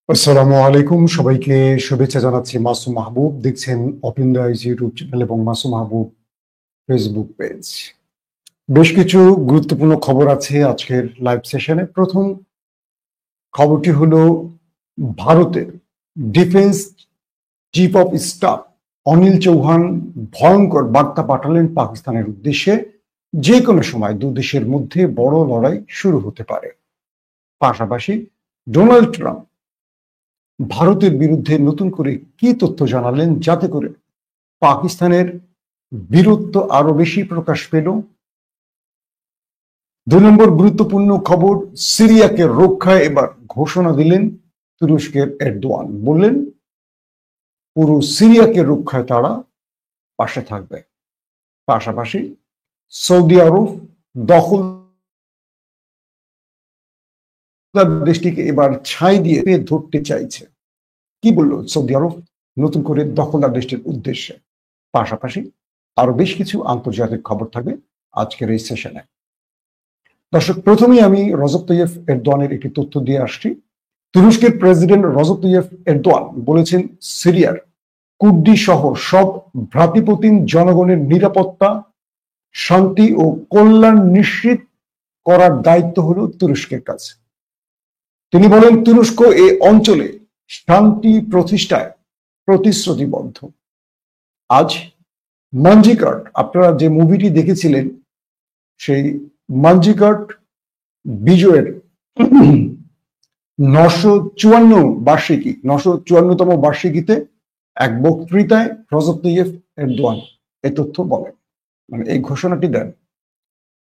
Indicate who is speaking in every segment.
Speaker 1: আসসালামু আলাইকুম, সবাইকে শুভেচ্ছা জানাচ্ছি। মাসুম মাহবুব দেখছেন open the eyes YouTube channel এবং মাসুম মাহবুব ফেসবুক পেজ। বেশ কিছু গুরুত্বপূর্ণ খবর আছে আজকের লাইভ সেশনে। প্রথম খবরটি হলো, ভারতের defence chief of staff Anil Chauhan ভয়ঙ্কর বার্তা পাঠালেন পাকিস্তানের উদ্দেশ্যে। যে কোনো সময় দু দেশের মধ্যে বড় লড়াই শুরু হতে পারে। পাশাপাশি ডোনাল্ড ট্রাম্প ভারতের বিরুদ্ধে নতুন করে কি তথ্য জানালেন, যাতে করে পাকিস্তানের বীরত্ব আরো বেশি প্রকাশ পেল। 2 নম্বর গুরুত্বপূর্ণ খবর, সিরিয়াকে রক্ষায় এবার ঘোষণা দিলেন তুরস্কের এরদোয়ান। বললেন পুরো সিরিয়াকে রক্ষায় তারা পাশে থাকবে। পাশাপাশি সৌদি আরব দখলদার দেশটিকে এবার ছাই দিয়ে ধরতে চাইছে। কি বললো সৌদি আরব নতুন করে দখলদার দেশটির উদ্দেশ্যে? পাশাপাশি আরো বেশ কিছু আন্তর্জাতিক খবর থাকবে আজকের এই সেশনে। দর্শক, প্রথমেই আমি রজব তৈয়ব এরদোয়ানের একটি তথ্য দিয়ে আসছি। তুরস্কের প্রেসিডেন্ট রজব তৈয়ব এরদোয়ান বলেছেন, সিরিয়ার কুর্দি সহ সব ভ্রাতৃপ্রতিম জনগণের নিরাপত্তা, শান্তি ও কল্যাণ নিশ্চিত করার দায়িত্ব হলো তুরস্কের কাছে। তিনি বলেন, তুরস্ক এই অঞ্চলে শান্তি প্রতিষ্ঠায় প্রতিশ্রুতিবদ্ধ। আজ মানজিকার্ট, আপনারা যে মুভিটি দেখেছিলেন, সেই মানজিকার্ট বিজয়ের 954তম বার্ষিকীতে এক বক্তৃতায় রজব তৈয়ব এরদোয়ান এই তথ্য বলেন, মানে এই ঘোষণাটি দেন।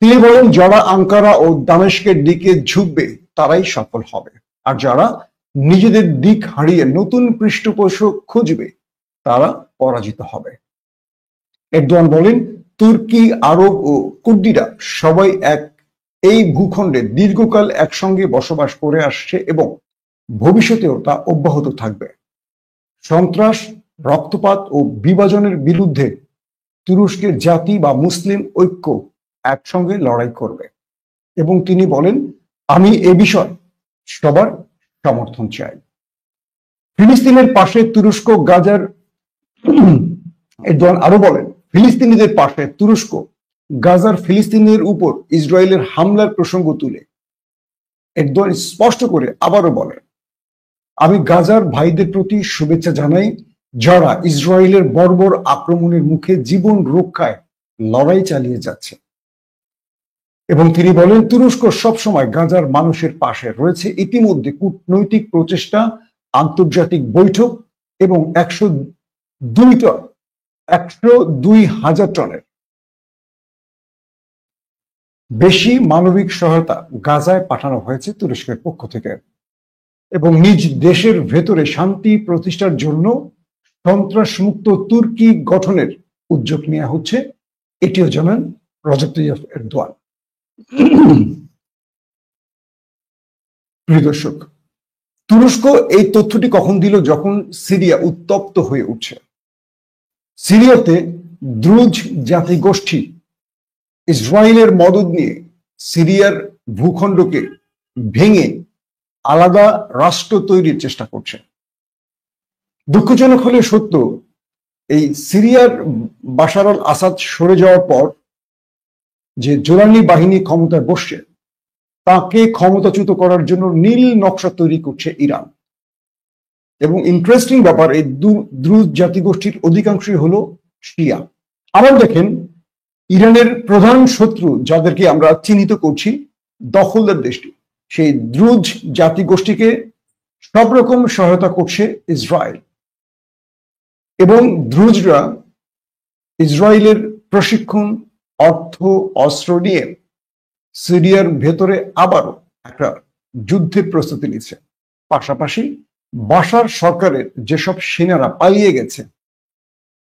Speaker 1: তিনি বলেন, যারা আঙ্কারা ও দামেস্কের দিকে ঝুঁকবে তারাই সফল হবে, আর যারা নিজেদের দিক হারিয়ে নতুন পৃষ্ঠপোষক খুঁজবে তারা পরাজিত হবে। এরদোয়ান বলেন, তুর্কি, আরব ও কুর্দিরা সবাই এই ভূখণ্ডে দীর্ঘকাল একসঙ্গে বসবাস করে আসছে এবং ভবিষ্যতেও তা অব্যাহত থাকবে। সন্ত্রাস, রক্তপাত ও বিভাজনের বিরুদ্ধে তুরস্কের জাতি বা মুসলিম ঐক্য একসঙ্গে লড়াই করবে। এবং তিনি বলেন, আমি এ বিষয়ে সবার সমর্থন চাই। ফিলিস্তিনের পাশে তুরস্ক, গাজার এরদোয়ান আরো বলেন, ফিলিস্তিনিদের পাশে তুরস্ক গাজার ফিলিস্তিনিদের উপর ইসরায়েলের হামলার প্রসঙ্গ তুলে এরদোয়ান স্পষ্ট করে আবারও বলেন, আমি গাজার ভাইদের প্রতি শুভেচ্ছা জানাই, যারা ইসরায়েলের বর্বর আক্রমণের মুখে জীবন রক্ষায় লড়াই চালিয়ে যাচ্ছে। এবং তিনি বলেন, তুরস্ক সবসময় গাজার মানুষের পাশে রয়েছে। ইতিমধ্যে কূটনৈতিক প্রচেষ্টা, আন্তর্জাতিক বৈঠক এবং 102,000 টনের বেশি মানবিক সহায়তা গাজায় পাঠানো হয়েছে তুরস্কের পক্ষ থেকে। এবং নিজ দেশের ভেতরে শান্তি প্রতিষ্ঠার জন্য সন্ত্রাসমুক্ত তুর্কি গঠনের উদ্যোগ নেওয়া হচ্ছে, এটিও জানান রজব তৈয়ব এরদোয়ান। প্রিয় দর্শক, তুরস্ক এই তথ্যটি কখন দিল? যখন সিরিয়া উত্তপ্ত হয়ে উঠছে। সিরিয়াতে দ্রুজ জাতিগোষ্ঠী ইসরায়েলের মদদ নিয়ে সিরিয়ার ভূখণ্ডকে ভেঙে আলাদা রাষ্ট্র তৈরির চেষ্টা করছে। দুঃখজনক হলে সত্য, এই সিরিয়ার বাশার আল আসাদ সরে যাওয়ার পর যে জোরানি বাহিনী ক্ষমতায় বসছে, তাকে ক্ষমতাচ্যুত করার জন্য নীল নকশা তৈরি করছে ইরান। এবং ইন্টারেস্টিং ব্যাপার, এই দ্রুজ জাতিগোষ্ঠীর অধিকাংশই হলো শিয়া। আবার দেখেন, ইরানের প্রধান শত্রু যাদেরকে আমরা চিহ্নিত করছি, দখলদার দেশটি, সেই দ্রুজ জাতিগোষ্ঠীকে সব রকম সহায়তা করছে ইসরায়েল। এবং দ্রুজরা ইসরায়েলের প্রশিক্ষণ, অর্থ, অস্ত্র নিয়ে সিরিয়ার ভেতরে আবারও একটা যুদ্ধের প্রস্তুতি নিচ্ছে। পাশাপাশি বাশার সরকারের যেসব সেনারা পালিয়ে গেছে,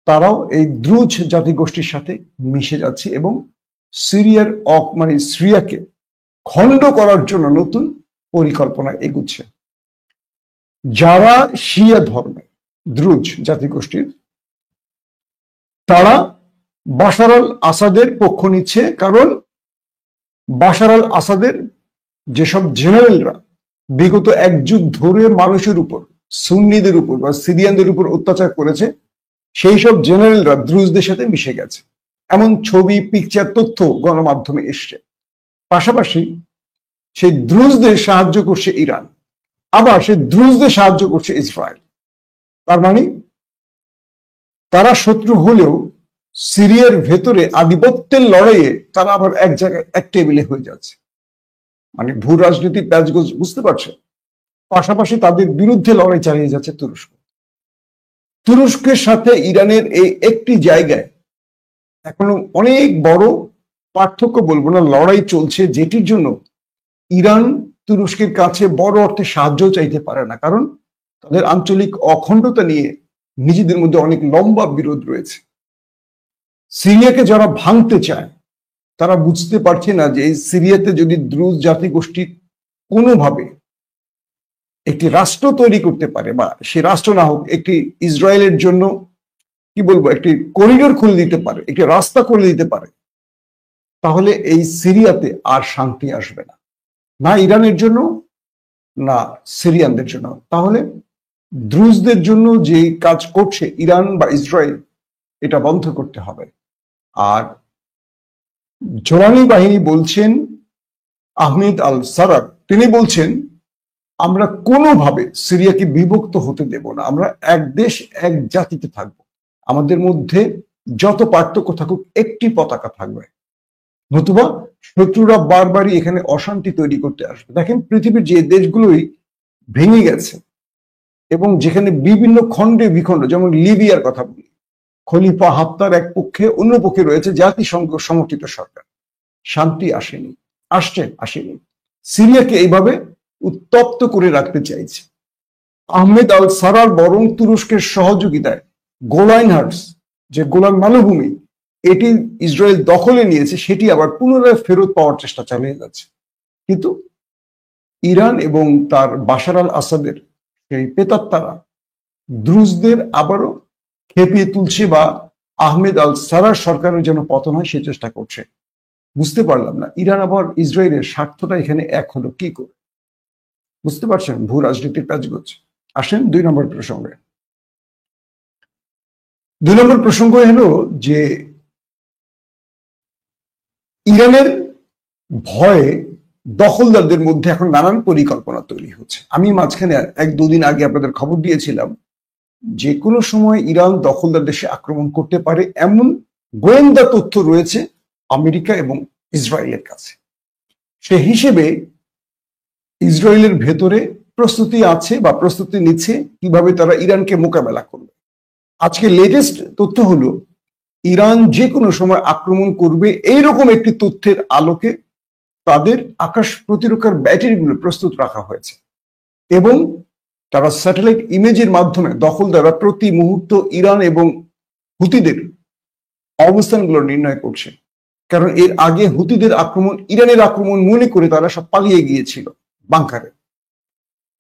Speaker 1: তারাও এই দ্রুজ জাতিগোষ্ঠীর সাথে মিশে যাচ্ছে এবং সিরিয়াকে খণ্ড করার জন্য নতুন পরিকল্পনা এগুচ্ছে। যারা শিয়া ধর্মের দ্রুজ জাতিগোষ্ঠীর, তারা বাশার আল আসাদের পক্ষ নিচ্ছে, কারণ বাশার আল আসাদের যেসব জেনারেলরা বিগত এক যুগ ধরে মানুষের উপর, সুন্নিদের উপর বা সিরিয়ানদের উপর অত্যাচার করেছে, সেই সব জেনারেলরা দ্রুজদের সাথে মিশে গেছে। এমন ছবি, পিকচার, তথ্য গণমাধ্যমে এসছে। পাশাপাশি সেই দ্রুজদের সাহায্য করছে ইরান, আবার সেই দ্রুজদের সাহায্য করছে ইসরায়েল। তার মানে তারা শত্রু হলেও সিরিয়ার ভেতরে আধিপত্যের লড়াইয়ে তারা আবার এক জায়গায়, এক টেবিলে হয়ে যাচ্ছে। মানে ভূ রাজনীতির প্যাচগোজ, বুঝতে পারছেন? পাশাপাশি তাদের বিরুদ্ধে লড়াই চালিয়ে যাচ্ছে তুরস্ক। তুরস্কের সাথে ইরানের এই একটি জায়গায় এখনো অনেক বড় পার্থক্য, বলবো না, লড়াই চলছে, যেটির জন্য ইরান তুরস্কের কাছে বড় অর্থে সাহায্য চাইতে পারে না, কারণ তাদের আঞ্চলিক অখণ্ডতা নিয়ে নিজেদের মধ্যে অনেক লম্বা বিরোধ রয়েছে। সিরিয়াকে যারা ভাঙতে চায় তারা বুঝতে পারছে না যে এই সিরিয়াতে যদি দ্রুজ জাতিগোষ্ঠী কোনোভাবে একটি রাষ্ট্র তৈরি করতে পারে, বা সে রাষ্ট্র না হোক, একটি ইসরায়েলের জন্য কি বলবো, একটি করিডোর খুলে দিতে পারে, একটি রাস্তা করে দিতে পারে, তাহলে এই সিরিয়াতে আর শান্তি আসবে না, না ইরানের জন্য না সিরিয়ানদের জন্য। তাহলে দ্রুজদের জন্য যে কাজ করছে ইরান বা ইসরায়েল, এটা বন্ধ করতে হবে। আর জোরানি বাহিনী বলছেন, আহমেদ আল সারার, তিনি বলছেন আমরা কোনোভাবে সিরিয়াকে বিভক্ত হতে দেব না, আমরা এক দেশ এক জাতিতে থাকব, আমাদের মধ্যে যত পার্থক্য থাকুক একটি পতাকা থাকবে, নতুবা শত্রুরা বারবারই এখানে অশান্তি তৈরি করতে আসবে। দেখেন, পৃথিবীর যে দেশগুলোই ভেঙে গেছে এবং যেখানে বিভিন্ন খণ্ডে বিখণ্ড, যেমন লিবিয়ার কথা বলি, খলিফা হাফতার এক পক্ষে, অন্য পক্ষে রয়েছে জাতিসংঘ সমর্থিত সরকার, শান্তি আসেনি, আসেনি। সিরিয়াকে এইভাবে উত্তপ্ত করে রাখতে চাইছে আহমেদ আল সারার, বরং তুরস্কের সহযোগিতায় গোলান হাইটস, যে গোলান মালভূমি, এটি ইসরায়েল দখলে নিয়েছে, সেটি আবার পুনরায় ফেরত পাওয়ার চেষ্টা চালিয়ে যাচ্ছে। কিন্তু ইরান এবং তার বাশার আল আসাদের সেই পেতাত্তারা দ্রুজদের আবারও খেপিয়ে তুলছে, বা আহমেদ আল সারার সরকারের যেন পতন হয় সে চেষ্টা করছে। বুঝতে পারলাম না ইরান আবার ইসরায়েলের স্বার্থটা এখানে এক হলো কি করে? বুঝতে পারছেন ভূ রাজনীতির কাজগোজ। আসেন 2 নম্বর প্রসঙ্গে। 2 নম্বর প্রসঙ্গ হলো যে ইরানের ভয়ে দখলদারদের মধ্যে এখন নানান পরিকল্পনা তৈরি হচ্ছে। আমি মাঝখানে 1-2 দিন আগে আপনাদের খবর দিয়েছিলাম যে কোনো সময় ইরান দখলদার দেশে আক্রমণ করতে পারে, এমন গোয়েন্দা তথ্য রয়েছে আমেরিকা এবং ইসরায়েলের কাছে। সে হিসেবে ইসরায়েলের ভেতরে প্রস্তুতি আছে বা প্রস্তুতি নিচ্ছে কিভাবে তারা ইরানকে মোকাবেলা করবে। আজকে লেটেস্ট তথ্য হলো ইরান যে কোনো সময় আক্রমণ করবে, এইরকম একটি তথ্যের আলোকে তাদের আকাশ প্রতিরক্ষার ব্যাটারিগুলো প্রস্তুত রাখা হয়েছে এবং তারা স্যাটেলাইট ইমেজের মাধ্যমে দখলদাররা প্রতি মুহূর্ত ইরান এবং হুতিদের অবস্থানগুলো নির্ণয় করছে। কারণ এর আগে হুতিদের আক্রমণ ইরানের আক্রমণ মনে করে তারা সব পালিয়ে গিয়েছিল বাংকারে,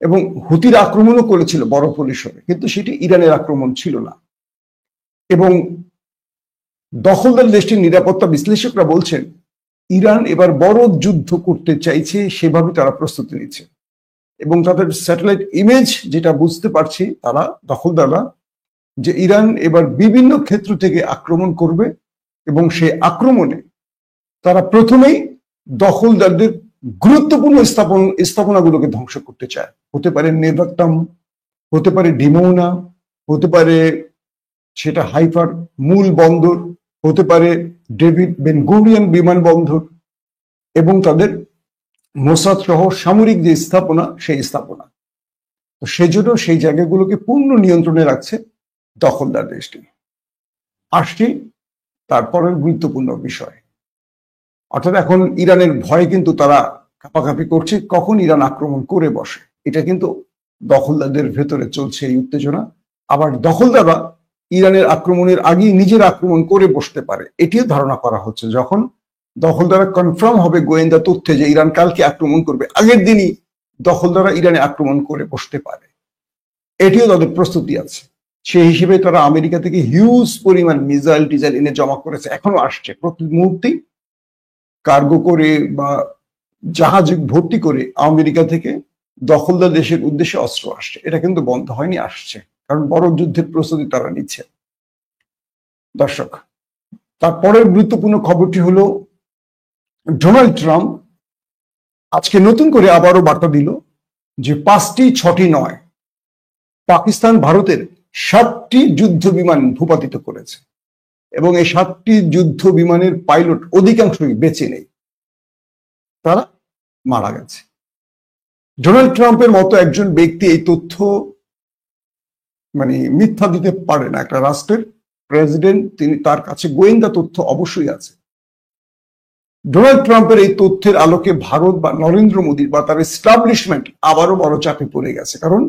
Speaker 1: এবং হুতির আক্রমণও করেছিল বড় পরিসরে, কিন্তু সেটি ইরানের আক্রমণ ছিল না। এবং দখলদার দেশটির নিরাপত্তা বিশ্লেষকরা বলছেন ইরান এবার বড় যুদ্ধ করতে চাইছে, সেভাবে তারা প্রস্তুতি নিচ্ছে। এবং তাদের স্যাটেলাইট ইমেজ যেটা বুঝতে পারছি তারা দখলদাররা, যে ইরান এবার বিভিন্ন ক্ষেত্র থেকে আক্রমণ করবে এবং সেই আক্রমণে তারা প্রথমেই দখলদারদের গুরুত্বপূর্ণ স্থাপনাগুলোকে ধ্বংস করতে চায়। হতে পারে নেভাত্তাম, হতে পারে ডিমোনা, হতে পারে সেটা হাইফার মূল বন্দর, হতে পারে ডেভিড বেন গুরিয়ন বিমানবন্দর, এবং তাদের মোসাদ সহ সামরিক যে স্থাপনা, সেই স্থাপনা। তো সেজন্য সেই জায়গাগুলোকে পূর্ণ নিয়ন্ত্রণে রাখছে দখলদার দেশটি। আসছি তারপরের গুরুত্বপূর্ণ বিষয়, অর্থাৎ এখন ইরানের ভয়ে কিন্তু তারা কাঁপাকাঁপি করছে কখন ইরান আক্রমণ করে বসে। এটা কিন্তু দখলদারদের ভেতরে চলছে এই উত্তেজনা। আবার দখলদাররা ইরানের আক্রমণের আগেই নিজের আক্রমণ করে বসতে পারে, এটিও ধারণা করা হচ্ছে। যখন দখলদাররা কনফার্ম হবে গোয়েন্দা তথ্যে যে ইরান কালকে আক্রমণ করবে, আগের দিনই দখলদাররা ইরানে আক্রমণ করে বসতে পারে, এটিও তাদের প্রস্তুতি আছে। সেই হিসেবে তারা আমেরিকা থেকে হিউজ পরিমাণ মিসাইল টিজাইল এনে জমা করেছে, এখনো আসছে প্রতি মুহূর্তেই কার্গো করে বা জাহাজ ভর্তি করে আমেরিকা থেকে দখলদার দেশের উদ্দেশ্যে অস্ত্র আসছে। এটা কিন্তু বন্ধ হয়নি, আসছে, কারণ বড় যুদ্ধের প্রস্তুতি তারা নিচ্ছে। দর্শক, তারপরের গুরুত্বপূর্ণ খবরটি হলো ডোনাল্ড ট্রাম্প আজকে নতুন করে আবারও বার্তা দিল যে 5টি 6টি নয়, পাকিস্তান ভারতের 7টি যুদ্ধ বিমান ভূপাতিত করেছে এবং এই 7টি যুদ্ধ বিমানের পাইলট অধিকাংশই বেঁচে নেই, তারা মারা গেছে। ডোনাল্ড ট্রাম্পের মতো একজন ব্যক্তি এই তথ্য মিথ্যা দিতে পারে না। একটা রাষ্ট্রের প্রেসিডেন্ট, তিনি, তার কাছে গোয়েন্দা তথ্য অবশ্যই আছে। ডোনাল্ড ট্রাম্পের এই তথ্যের আলোকে ভারত বা নরেন্দ্র মোদী বা তার এস্টাবলিশমেন্ট আবারও বড় চাপে পড়ে গেছে, কারণ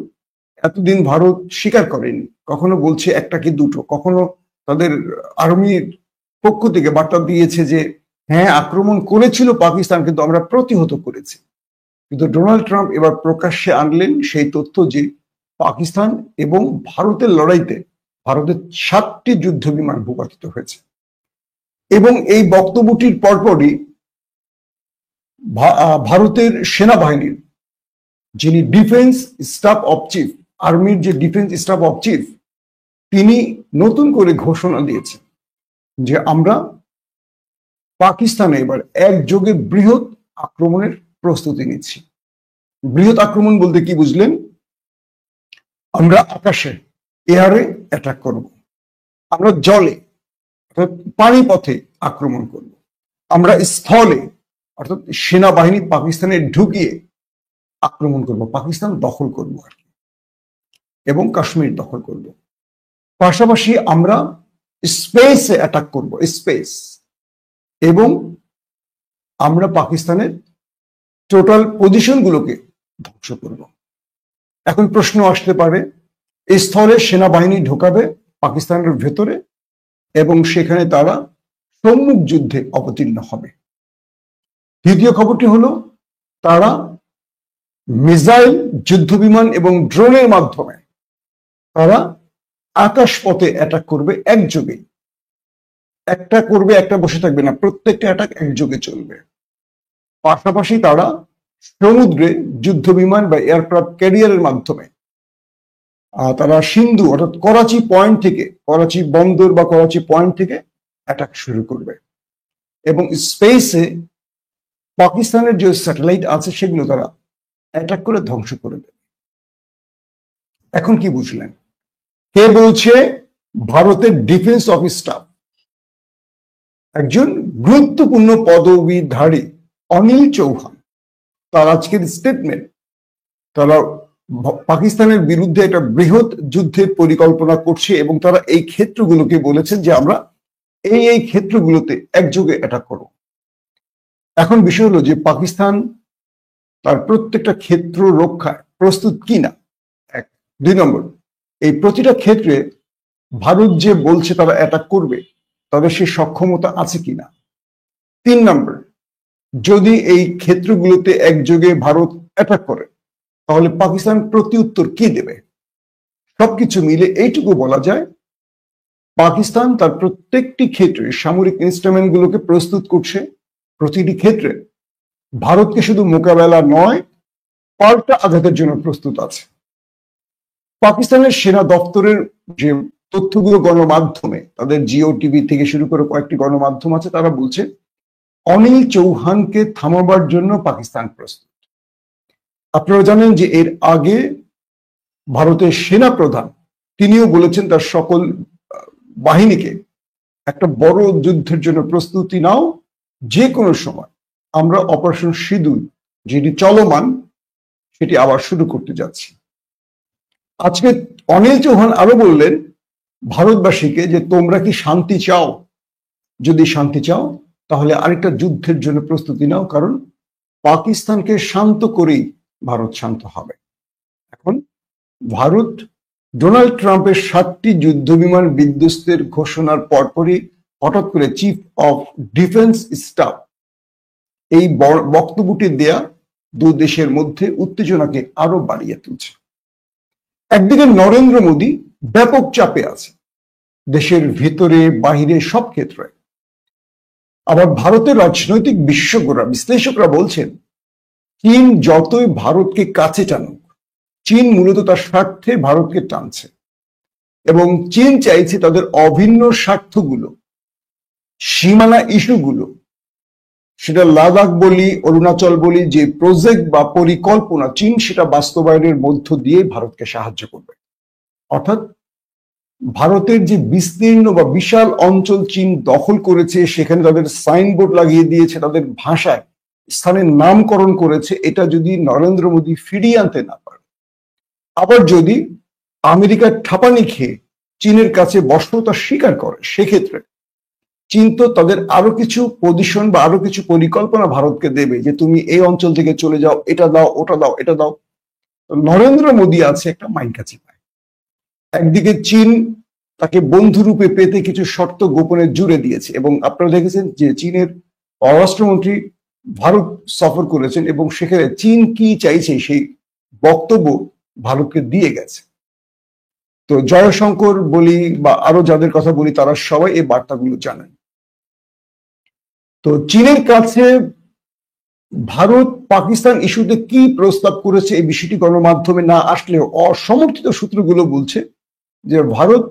Speaker 1: এতদিন ভারত স্বীকার করেনি, কখনো বলছে একটা কি দুটো, কখনো তাদের আর্মির পক্ষ থেকে বার্তা দিয়েছে যে হ্যাঁ আক্রমণ করেছিল পাকিস্তান, কিন্তু আমরা প্রতিহত করেছি। কিন্তু ডোনাল্ড ট্রাম্প এবার প্রকাশ্যে আনলেন সেই তথ্য যে পাকিস্তান এবং ভারতের লড়াইতে ভারতের 7টি যুদ্ধ বিমান ভূপাতিত হয়েছে। এবং এই বক্তব্যটির পরপরই ভারতের সেনাবাহিনীর যিনি ডিফেন্স স্টাফ অফ চিফ, আর্মির যে ডিফেন্স স্টাফ অফ চিফ, তিনি নতুন করে ঘোষণা দিয়েছেন যে আমরা পাকিস্তানে এবার একযোগে বৃহৎ আক্রমণের প্রস্তুতি নিচ্ছি। বৃহৎ আক্রমণ বলতে কি বুঝলেন? আমরা আকাশে, এয়ারে অ্যাটাক করব, আমরা জলে অর্থাৎ পানি পথে আক্রমণ করব, আমরা স্থলে অর্থাৎ সেনাবাহিনী পাকিস্তানে ঢুকিয়ে আক্রমণ করব, পাকিস্তান দখল করব আর কি, এবং কাশ্মীর দখল করব। পাশাপাশি আমরা স্পেসে অ্যাটাক করব, স্পেস, এবং আমরা পাকিস্তানের টোটাল পজিশনগুলোকে ধ্বংস করব। এখন প্রশ্ন আসতে পারে, এই স্থলে সেনাবাহিনী ঢোকাবে পাকিস্তানের ভেতরে এবং সেখানে তারা সম্মুখ যুদ্ধে অবতীর্ণ হবে। দ্বিতীয় খবরটি হলো তারা মিসাইল, যুদ্ধ বিমান এবং ড্রোনের মাধ্যমে তারা আকাশ পথে অ্যাটাক করবে একযোগে। একটা করবে, একটা বসে থাকবে না, প্রত্যেকটা অ্যাটাক একযোগে চলবে। পাশাপাশি তারা সমুদ্রে যুদ্ধ বিমান বা এয়ারক্রাফট ক্যারিয়ারের মাধ্যমে তারা সিন্ধু অর্থাৎ করাচি পয়েন্ট থেকে, করাচি বন্দর বা করাচি পয়েন্ট থেকে অ্যাটাক শুরু করবে এবং স্পেসে পাকিস্তানের যে স্যাটেলাইট আছে সেগুলো তারা অ্যাটাক করে ধ্বংস করে দেবে। এখন কি বুঝলেন? কে বলছে? ভারতের ডিফেন্স অফ স্টাফ একজন গুরুত্বপূর্ণ পদবীধারী অনিল চৌহান, তার আজকের স্টেটমেন্ট, তারা পাকিস্তানের বিরুদ্ধে একটা বৃহৎ যুদ্ধের পরিকল্পনা করছে এবং তারা এই ক্ষেত্রগুলোকে বলেছেন যে আমরা এই ক্ষেত্রগুলোতে একযোগে অ্যাটাক করব। এখন বিষয় হলো যে পাকিস্তান তার প্রত্যেকটা ক্ষেত্র রক্ষায় প্রস্তুত কিনা, এক। 2 নম্বর, এই প্রতিটা ক্ষেত্রে ভারত যে বলছে তারা অ্যাটাক করবে, তাদের সেই সক্ষমতা আছে কিনা। 3 নম্বর, যদি এই ক্ষেত্রগুলোতে একযোগে ভারত অ্যাটাক করে তাহলে পাকিস্তান প্রতি উত্তর কি দেবে। সবকিছু মিলে এইটুকু বলা যায় পাকিস্তান তার প্রত্যেকটি ক্ষেত্রে সামরিক ইনস্ট্রুমেন্ট গুলোকে প্রস্তুত করছে, প্রতিটি ক্ষেত্রে ভারতকে শুধু মোকাবেলা নয় পাল্টা আঘাতের জন্য প্রস্তুত আছে। পাকিস্তানের সেনা দপ্তরের যে তথ্যগুলো গণমাধ্যমে, তাদের জিও টিভি থেকে শুরু করে কয়েকটি গণমাধ্যম আছে, তারা বলছে অনিল চৌহানকে থামাবার জন্য পাকিস্তান প্রস্তুত। আপনারা জানেন যে এর আগে ভারতের সেনা প্রধান তিনিও বলেছেন তার সকল বাহিনীকে একটা বড় যুদ্ধের জন্য প্রস্তুতি নাও, যে কোনো সময় আমরা অপারেশন সিঁদুর যেটি চলমান সেটি আবার শুরু করতে যাচ্ছি। আজকে অনিল চৌহান আরো বললেন ভারতবাসীকে যে তোমরা কি শান্তি চাও? যদি শান্তি চাও তাহলে আরেকটা যুদ্ধের জন্য প্রস্তুতি নাও, কারণ পাকিস্তানকে শান্ত করেই ভারত শান্ত হবে। এখন ভারত ডোনাল্ড ট্রাম্পের 7টি যুদ্ধ বিমান বিধ্বস্তের ঘোষণার পরপরই হঠাৎ করে চিফ অফ ডিফেন্স স্টাফ এই বক্তব্যটি দেয়া দু দেশের মধ্যে উত্তেজনাকে আরো বাড়িয়ে তুলছে। একদিকে নরেন্দ্র মোদী ব্যাপক চাপে আছে, দেশের ভিতরে বাহিরে সব ক্ষেত্রে। আবার ভারতের রাজনৈতিক বিশ্লেষকরা বলছেন চীন যতই ভারতকে কাছে টানুক, চীন মূলত তার স্বার্থে ভারতকে টানছে এবং চীন চাইছে তাদের অভিন্ন স্বার্থগুলো, সীমানা ইস্যুগুলো, সেটা লাদাখ বলি, অরুণাচল বলি, যে প্রজেক্ট বা পরিকল্পনা, চীন সেটা বাস্তবায়নের মধ্য দিয়ে ভারতকে সাহায্য করবে। অর্থাৎ ভারতের যে বিস্তীর্ণ বা বিশাল অঞ্চল চীন দখল করেছে, সেখানে তাদের সাইনবোর্ড লাগিয়ে দিয়েছে, তাদের ভাষায় স্থানের নামকরণ করেছে, এটা যদি নরেন্দ্র মোদী ফিরিয়ে আনতে না পারে, আবার যদি আমেরিকার ঠাপানি খেয়ে চীনের কাছে বর্ষতা স্বীকার করে, সেক্ষেত্রে চীন তো তাদের আরো কিছু পজিশন বা আরো কিছু পরিকল্পনা ভারতকে দেবে, যে তুমি এই অঞ্চল থেকে চলে যাও, এটা দাও, ওটা দাও, এটা দাও। নরেন্দ্র মোদী আছে একটা মাইনকাছি পায়। একদিকে চীন তাকে বন্ধুরূপে পেতে কিছু শর্ত গোপনে জুড়ে দিয়েছে, এবং আপনারা দেখেছেন যে চীনের পররাষ্ট্রমন্ত্রী ভারত সফর করেছেন এবং সেখানে চীন কি চাইছে সেই বক্তব্য ভারতকে দিয়ে গেছে। তো জয়শঙ্কর বলি বা আরো যাদের কথা বলি, তারা সবাই এই বার্তাগুলো জানেন। তো চীনের কাছে ভারত পাকিস্তান ইস্যুতে কি প্রস্তাব করেছে এই বিষয়টি গণমাধ্যমে না আসলেও অসমর্থিত সূত্রগুলো বলছে যে ভারত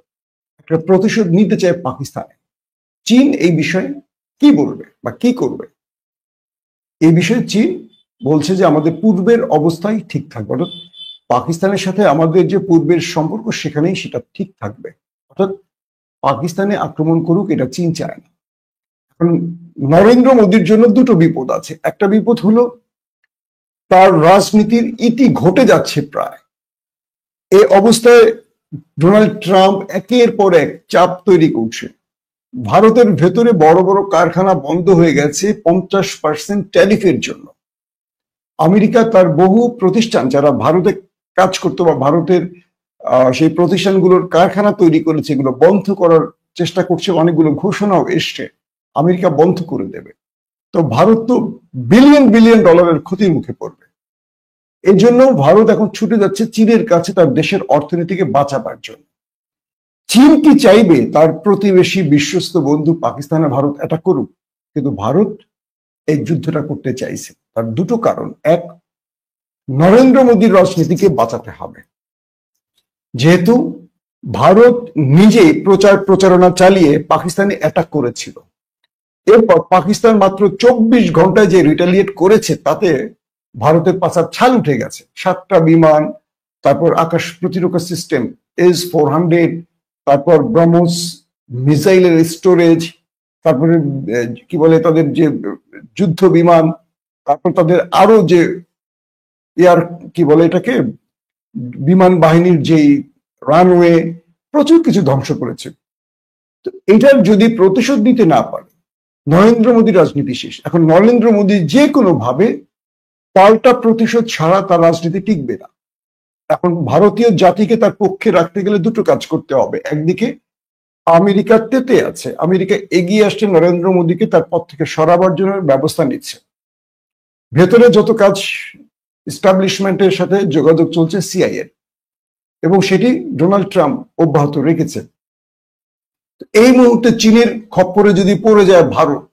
Speaker 1: একটা প্রতিশোধ নিতে চায় পাকিস্তানে। চীন এই বিষয়ে কি বলবে বা কি করবে? এই বিষয়ে চীন বলছে যে আমাদের পূর্বের অবস্থাই ঠিক থাকবে, অর্থাৎ পাকিস্তানের সাথে আমাদের যে পূর্বের সম্পর্ক সেখানেই সেটা ঠিক থাকবে, অর্থাৎ পাকিস্তানে আক্রমণ করুক এটা চীন চায় না। এখন নরেন্দ্র মোদীর জন্য দুটো বিপদ আছে। একটা বিপদ হলো তার রাজনীতির ইতি ঘটে যাচ্ছে প্রায়। এই অবস্থায় ডোনাল্ড ট্রাম্প একের পর এক চাপ তৈরি করছে। ভারতের ভেতরে বড় বড় কারখানা বন্ধ হয়ে গেছে 50% ট্যারিফের জন্য। আমেরিকা তার বহু প্রতিষ্ঠান যারা ভারতে কাজ করতো বা ভারতের সেই প্রতিষ্ঠানগুলোর কারখানা তৈরি করেছে, এগুলো বন্ধ করার চেষ্টা করছে, অনেকগুলো ঘোষণাও এসছে আমেরিকা বন্ধ করে দেবে। তো ভারত তো বিলিয়ন বিলিয়ন ডলারের ক্ষতির মুখে পড়বে। এই জন্য ভারত এখন ছুটে যাচ্ছে চীনের কাছে তার দেশের অর্থনীতিকে বাঁচাবার জন্য। চীন কি চাইবে তার প্রতিবেশী বিশ্বস্ত বন্ধু পাকিস্তানে ভারত এটা করুক? কিন্তু ভারত এই যুদ্ধটা করতে চাইছে, তার দুটো কারণ। এক, নরেন্দ্র মোদীর রাজনীতিকে বাঁচাতে হবে, যেহেতু ভারত নিজেই প্রচারণা চালিয়ে পাকিস্তানে অ্যাটাক করেছিল। এরপর পাকিস্তান মাত্র 24 ঘন্টায় যে রিটালিয়েট করেছে তাতে ভারতের পাছার ছাল উঠে গেছে। 7টা বিমান, তারপর আকাশ প্রতিরক্ষা সিস্টেম S-400, তারপর ব্রহ্মস মিসাইলের স্টোরেজ, তারপরে কি বলে তাদের যে যুদ্ধ বিমান, তারপর তাদের আরো যে এয়ার কি বলে এটাকে বিমান বাহিনীর যেই রানওয়ে, প্রচুর কিছু ধ্বংস করেছে। তো এটার যদি প্রতিশোধ নিতে না পারে, নরেন্দ্র মোদীর রাজনীতি শেষ। এখন নরেন্দ্র মোদী যে কোনো ভাবে পাল্টা প্রতিশোধ ছাড়া তার রাজনীতি টিকবে না। এখন ভারতীয় জাতিকে তার পক্ষে রাখতে গেলে দুটো কাজ করতে হবে। একদিকে আমেরিকা তেতে আছে, আমেরিকা এগিয়ে আসছে নরেন্দ্র মোদীকে তার পথ থেকে সরাবার জন্য ব্যবস্থা নিচ্ছে। ভেতরে যত কাজ এস্টাবলিশমেন্টের সাথে যোগাযোগ চলছে CIA এবং সেটি ডোনাল্ড ট্রাম্প অব্যাহত রেখেছে। এই মুহূর্তে চীনের খপ্পরে যদি পড়ে যায় ভারত,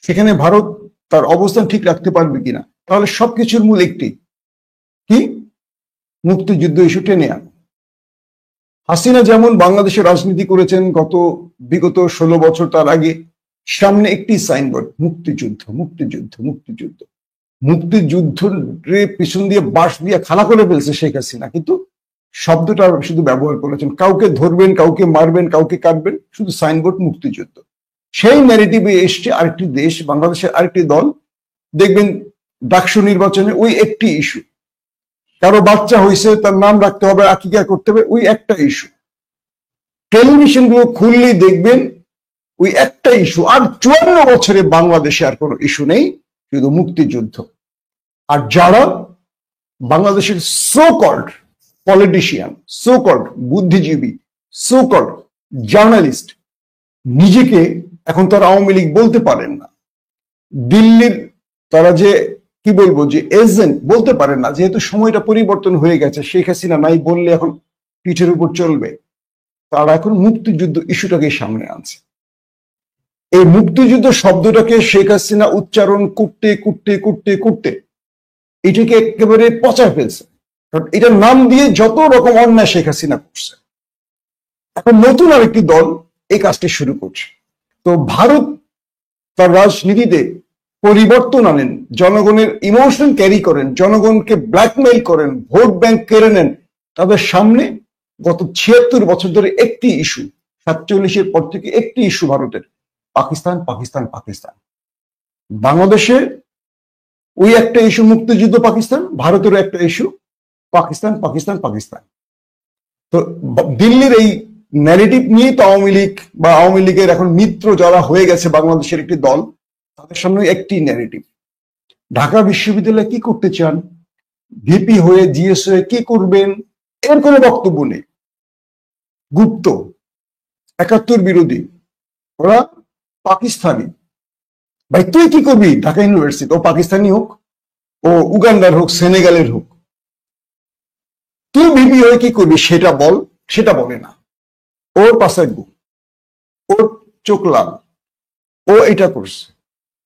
Speaker 1: সেখানে ভারত তার অবস্থান ঠিক রাখতে পারবে কিনা? তাহলে সবকিছুর মূল একটি কি, মুক্তিযুদ্ধ ইস্যু টেনে আন। হাসিনা যেমন বাংলাদেশে রাজনীতি করেছেন বিগত 16 বছর, তার আগে সামনে একটি সাইনবোর্ড, মুক্তিযুদ্ধ মুক্তিযুদ্ধ মুক্তিযুদ্ধ। মুক্তিযুদ্ধের পিছন দিয়ে বাঁশ দিয়ে খালা করে ফেলছে শেখ হাসিনা, কিন্তু শব্দটা শুধু ব্যবহার করেছেন। কাউকে ধরবেন, কাউকে মারবেন, কাউকে কাটবেন, শুধু সাইনবোর্ড মুক্তিযুদ্ধ। সেই ন্যারেটিভে এসছে আরেকটি দেশ, বাংলাদেশের আরেকটি দল, দেখবেন ডাকসু নির্বাচনে ওই একটি ইস্যু, কারো বাচ্চা হয়েছে তার নাম রাখতে হবে, আকিকা করতে হবে, ওই একটা ইস্যু। টেলিভিশন গুলো খুললেই দেখবেন ওই একটা ইস্যু। আর 54 বছরে বাংলাদেশে আর কোনো ইস্যু নেই, শুধু মুক্তিযুদ্ধ। আর যারা বাংলাদেশের so called politician, so called বুদ্ধিজীবী, সো কল্ড জার্নালিস্ট, নিজেকে এখন তারা আওয়ামী লীগ বলতে পারেন না, দিল্লির তারা যে কি বলবো যে এজেন্ট বলতে পারেন না, যেহেতু সময়টা পরিবর্তন হয়ে গেছে, শেখ হাসিনা নাই বললে এখন পিঠের উপর চলবে, তারা এখন মুক্তিযুদ্ধ ইস্যুটাকে সামনে আনছে। এই মুক্তিযুদ্ধ শব্দটাকে শেখ হাসিনা উচ্চারণ করতে করতে করতে করতে এটাকে একেবারে পচায় ফেলছে, কারণ এটার নাম দিয়ে যত রকম অন্যায় শেখ হাসিনা করছে। এখন নতুন আরেকটি দল এই কাজটি শুরু করছে। তো ভারত তার রাজনীতিতে পরিবর্তন আনেন, জনগণের ইমোশন ক্যারি করেন, জনগণকে ব্ল্যাকমেইল করেন, ভোট ব্যাংক কেড়ে নেন। তাদের সামনে গত ৭৬ বছর ধরে একটি ইস্যু, ৪৭-এর পর থেকে একটি ইস্যু ভারতের, পাকিস্তান পাকিস্তান পাকিস্তান। বাংলাদেশে ওই একটা ইস্যু মুক্তিযুদ্ধ পাকিস্তান, ভারতেরও একটা ইস্যু পাকিস্তান পাকিস্তান পাকিস্তান। তো দিল্লির এই ন্যারেটিভ নিয়ে তো আওয়ামী লীগ বা আওয়ামী লীগের এখন মিত্র যারা হয়ে গেছে বাংলাদেশের একটি দল, তাদের সামনে একটি ন্যারেটিভ। ঢাকা বিশ্ববিদ্যালয়ে কি করতে চান, ভিপি হয়ে জিএস হয়ে কি করবেন, এর কোনো বক্তব্য নেই। গুপ্ত, ৭১ বিরোধী, ওরা পাকিস্তানি। ভাই তুই কি করবি ঢাকা ইউনিভার্সিটি? ও পাকিস্তানি হোক, ও উগান্ডার হোক, সেনেগালের হোক, তুই ভিপি হয়ে কি করবি সেটা বল। সেটা বলে না। ওর পাশায় গু, ওর চোখ লাল, ও এটা করছে,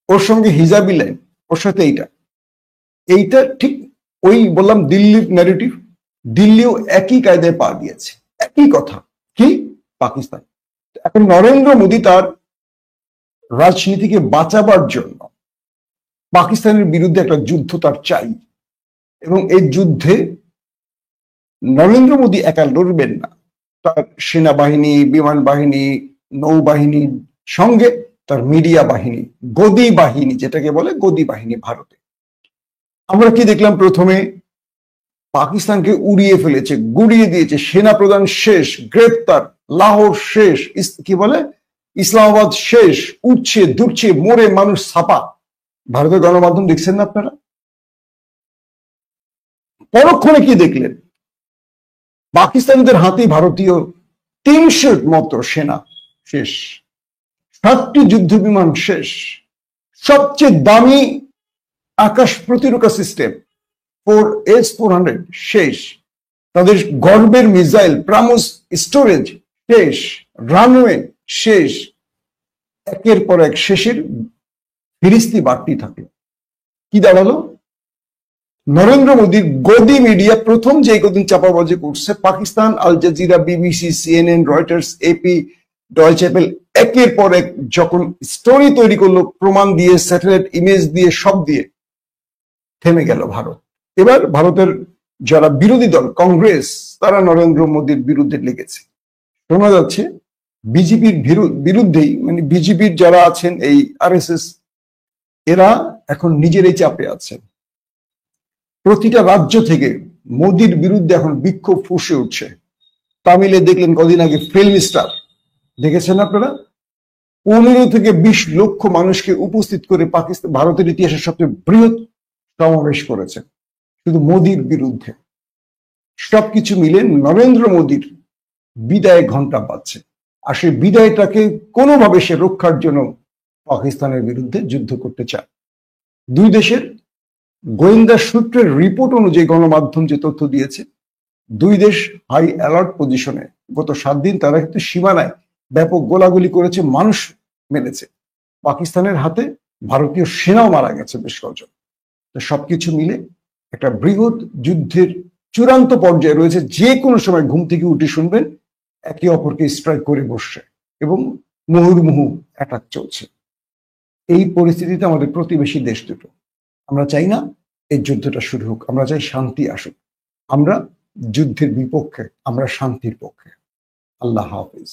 Speaker 1: ওর সঙ্গে হিজাবি লাইন, ওর সাথে এইটা ঠিক ওই বললাম দিল্লির ন্যারেটিভ। দিল্লিও একই কায়দায় পা দিয়েছে, একই কথা, কি পাকিস্তান। এখন নরেন্দ্র মোদী তার রাজনীতিকে বাঁচাবার জন্য পাকিস্তানের বিরুদ্ধে একটা যুদ্ধ তার চাই, এবং এই যুদ্ধে নরেন্দ্র মোদী একা লড়বেন না। তার সেনাবাহিনী, বিমান বাহিনী, নৌবাহিনীর সঙ্গে তার মিডিয়া বাহিনী, গদি বাহিনী, যেটাকে বলে গদি বাহিনী ভারতে। আমরা কি দেখলাম? প্রথমে পাকিস্তানকে উড়িয়ে ফেলেছে, গুড়িয়ে দিয়েছে, সেনা প্রধান শেষ, গ্রেপ্তার, লাহোর শেষ, কি বলে ইসলামাবাদ শেষ, উঠছে দুটছে, মরে মানুষ ছাপা। ভারতের গণমাধ্যম দেখছেন না আপনারা? পরক্ষণে কি দেখলেন? পাকিস্তানিদের হাতে ভারতীয় ৩০০ মতো সেনা শেষ, ৭টি যুদ্ধ বিমান শেষ, সবচেয়ে দামি আকাশ প্রতিরক্ষা সিস্টেম S-400 শেষ, তাদের গর্বের মিসাইল ব্রাহ্মস স্টোরেজ শেষ, রানওয়ে শেষ। একের পর এক শেষের ফিরিস্তি বাড়তি থাকে। কি দাঁড়ালো? নরেন্দ্র মোদীর গদি মিডিয়া প্রথম যে কদিন চাপাবাজি করছে, Pakistan, Al Jazeera, BBC, CNN, Reuters, AP, Deutsche Welle, একের পর এক যখন স্টোরি তৈরি করলো, প্রমাণ দিয়ে, স্যাটেলাইট ইমেজ দিয়ে, সব দিয়ে, থেমে গেল ভারত। এবার ভারতের যারা বিরোধী দল কংগ্রেস, তারা নরেন্দ্র মোদীর বিরুদ্ধে লেগেছে। শোনা যাচ্ছে বিজেপির বিরুদ্ধেই, মানে বিজেপির যারা আছেন, এই RSS, এরা এখন নিজেরাই চাপে আছেন। প্রতিটা রাজ্য থেকে মোদীর বিরুদ্ধে এখন বিক্ষোভ ফুঁসে উঠছে। তামিলে দেখলেন কদিন আগে ফিল্ম স্টার, দেখেছেন আপনারা? ১৫ থেকে ২০ লক্ষ মানুষকে উপস্থিত করে পাকিস্তান, ভারতের ইতিহাসের সবচেয়ে বৃহৎ সমাবেশ করেছেন শুধু মোদীর বিরুদ্ধে। সবকিছু মিলে নরেন্দ্র মোদীর বিদায় ঘন্টা বাজছে, আর সেই বিদায়টাকে কোনোভাবে সে রক্ষার জন্য পাকিস্তানের বিরুদ্ধে যুদ্ধ করতে চায়। দুই দেশের গোয়েন্দা সূত্রের রিপোর্ট অনুযায়ী গণমাধ্যম যে তথ্য দিয়েছে, দুই দেশ হাই অ্যালার্ট পজিশনে। গত 7 দিন তারা কিন্তু সীমানায় ব্যাপক গোলাগুলি করেছে, মানুষ মেরেছে। পাকিস্তানের হাতে ভারতীয় সেনাও মারা গেছে বেশ কয়েকজন। তো সবকিছু মিলে একটা বৃহৎ যুদ্ধের চূড়ান্ত পর্যায়ে রয়েছে। যে কোনো সময় ঘুম থেকে উঠে শুনবেন একে অপরকে স্ট্রাইক করে বসছে এবং মুহুর্মুহু অ্যাটাক চলছে। এই পরিস্থিতিতে আমাদের প্রতিবেশী দেশ দুটো, আমরা চাই না এই যুদ্ধটা শুরু হোক, আমরা চাই শান্তি আসুক। আমরা যুদ্ধের বিপক্ষে, আমরা শান্তির পক্ষে। আল্লাহ হাফেজ।